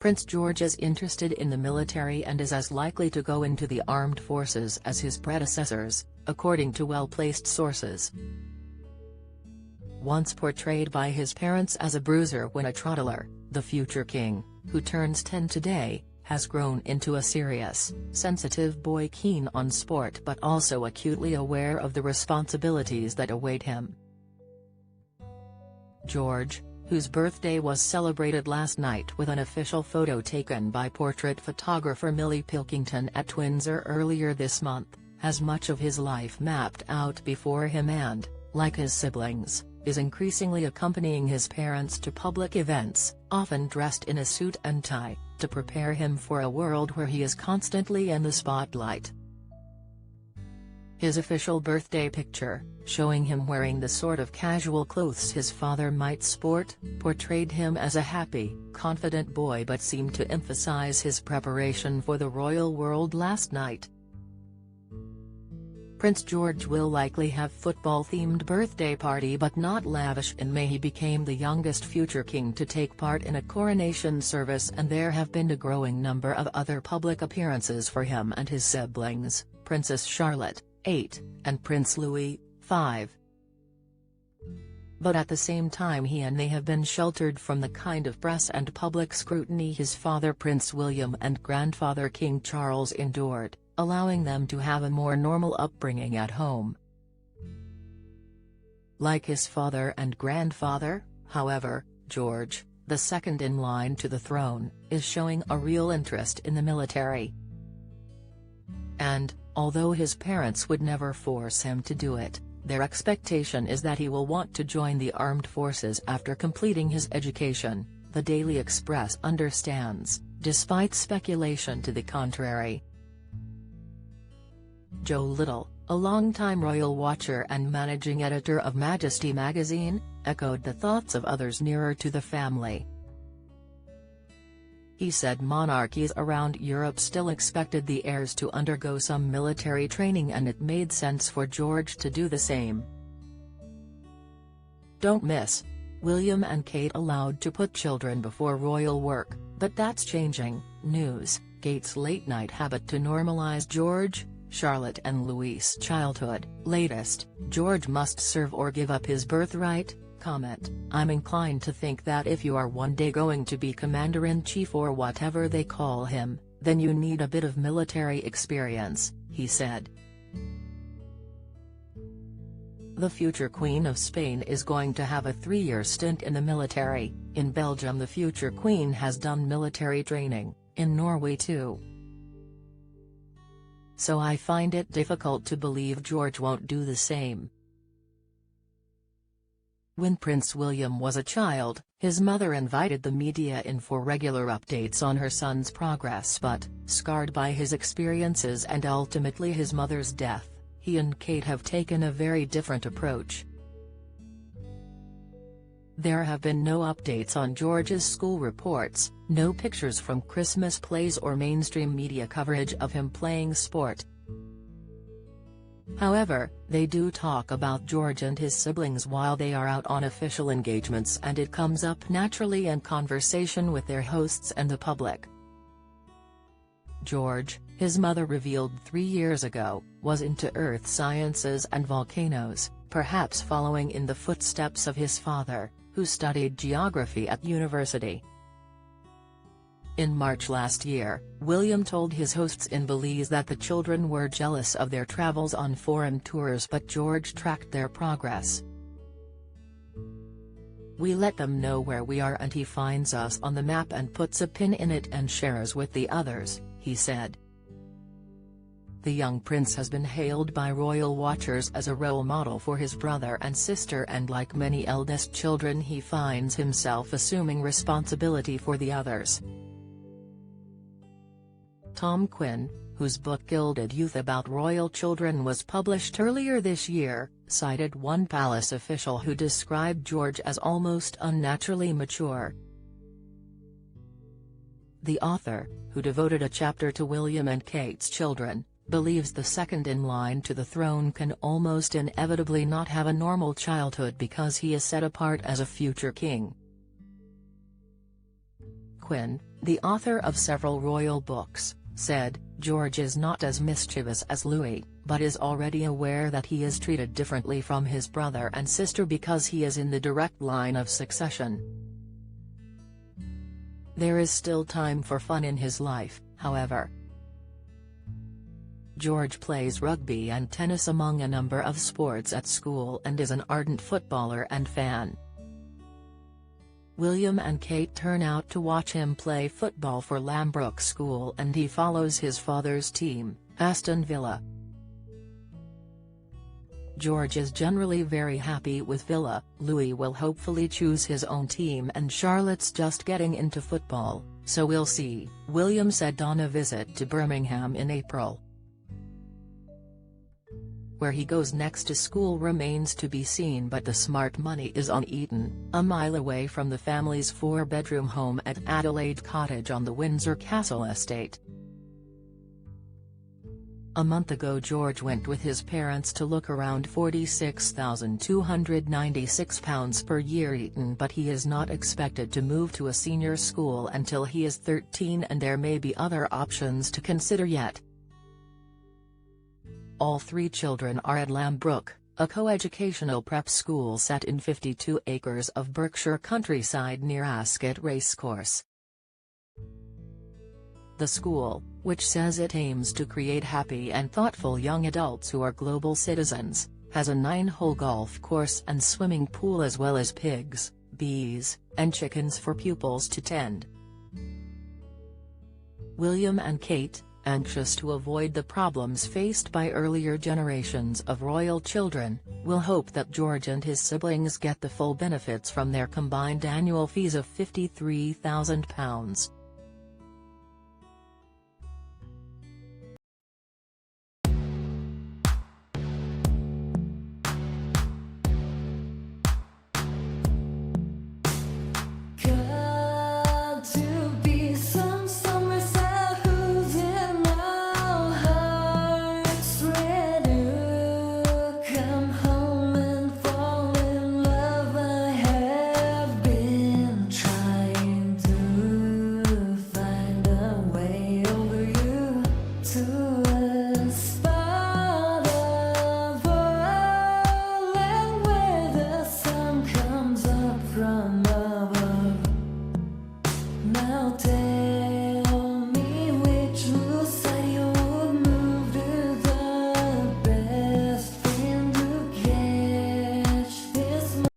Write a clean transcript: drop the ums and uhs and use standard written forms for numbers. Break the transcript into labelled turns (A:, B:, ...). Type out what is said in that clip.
A: Prince George is interested in the military and is as likely to go into the armed forces as his predecessors, according to well-placed sources. Once portrayed by his parents as a bruiser when a toddler, the future king, who turns 10 today, has grown into a serious, sensitive boy keen on sport but also acutely aware of the responsibilities that await him. George, whose birthday was celebrated last night with an official photo taken by portrait photographer Millie Pilkington at Windsor earlier this month, has much of his life mapped out before him and, like his siblings, is increasingly accompanying his parents to public events, often dressed in a suit and tie, to prepare him for a world where he is constantly in the spotlight. His official birthday picture, showing him wearing the sort of casual clothes his father might sport, portrayed him as a happy, confident boy but seemed to emphasize his preparation for the royal world last night. Prince George will likely have football-themed birthday party but not lavish in May. He became the youngest future king to take part in a coronation service, and there have been a growing number of other public appearances for him and his siblings, Princess Charlotte, 8, and Prince Louis, 5. But at the same time he and they have been sheltered from the kind of press and public scrutiny his father Prince William and grandfather King Charles endured, allowing them to have a more normal upbringing at home. Like his father and grandfather, however, George, the second in line to the throne, is showing a real interest in the military. And, although his parents would never force him to do it, their expectation is that he will want to join the armed forces after completing his education, the Daily Express understands, despite speculation to the contrary. Joe Little, a longtime royal watcher and managing editor of Majesty magazine, echoed the thoughts of others nearer to the family. He said monarchies around Europe still expected the heirs to undergo some military training and it made sense for George to do the same. Don't miss. William and Kate allowed to put children before royal work, but that's changing. News, Kate's late-night habit to normalize George, Charlotte and Louis' childhood. Latest, George must serve or give up his birthright. Comment, I'm inclined to think that if you are one day going to be commander-in-chief or whatever they call him, then you need a bit of military experience, he said. The future Queen of Spain is going to have a 3-year stint in the military. In Belgium the future Queen has done military training, in Norway too. So I find it difficult to believe George won't do the same. When Prince William was a child, his mother invited the media in for regular updates on her son's progress, but, scarred by his experiences and ultimately his mother's death, he and Kate have taken a very different approach. There have been no updates on George's school reports, no pictures from Christmas plays or mainstream media coverage of him playing sport. However, they do talk about George and his siblings while they are out on official engagements, and it comes up naturally in conversation with their hosts and the public. George, his mother revealed 3 years ago, was into earth sciences and volcanoes, perhaps following in the footsteps of his father, who studied geography at university. In March last year, William told his hosts in Belize that the children were jealous of their travels on foreign tours, but George tracked their progress. We let them know where we are and he finds us on the map and puts a pin in it and shares with the others, he said. The young prince has been hailed by royal watchers as a role model for his brother and sister, and like many eldest children he finds himself assuming responsibility for the others. Tom Quinn, whose book Gilded Youth about royal children was published earlier this year, cited one palace official who described George as almost unnaturally mature. The author, who devoted a chapter to William and Kate's children, believes the second in line to the throne can almost inevitably not have a normal childhood because he is set apart as a future king. Quinn, the author of several royal books, said, "George is not as mischievous as Louis, but is already aware that he is treated differently from his brother and sister because he is in the direct line of succession. There is still time for fun in his life, however." George plays rugby and tennis among a number of sports at school and is an ardent footballer and fan. William and Kate turn out to watch him play football for Lambrook School and he follows his father's team, Aston Villa. George is generally very happy with Villa, Louis will hopefully choose his own team and Charlotte's just getting into football, so we'll see, William said on a visit to Birmingham in April. Where he goes next to school remains to be seen, but the smart money is on Eton, a mile away from the family's 4-bedroom home at Adelaide Cottage on the Windsor Castle estate. A month ago George went with his parents to look around £46,296 per year Eton, but he is not expected to move to a senior school until he is 13 and there may be other options to consider yet. All 3 children are at Lambrook, a co-educational prep school set in 52 acres of Berkshire countryside near Ascot Racecourse. The school, which says it aims to create happy and thoughtful young adults who are global citizens, has a 9-hole golf course and swimming pool as well as pigs, bees, and chickens for pupils to tend. William and Kate, anxious to avoid the problems faced by earlier generations of royal children, will hope that George and his siblings get the full benefits from their combined annual fees of £53,000.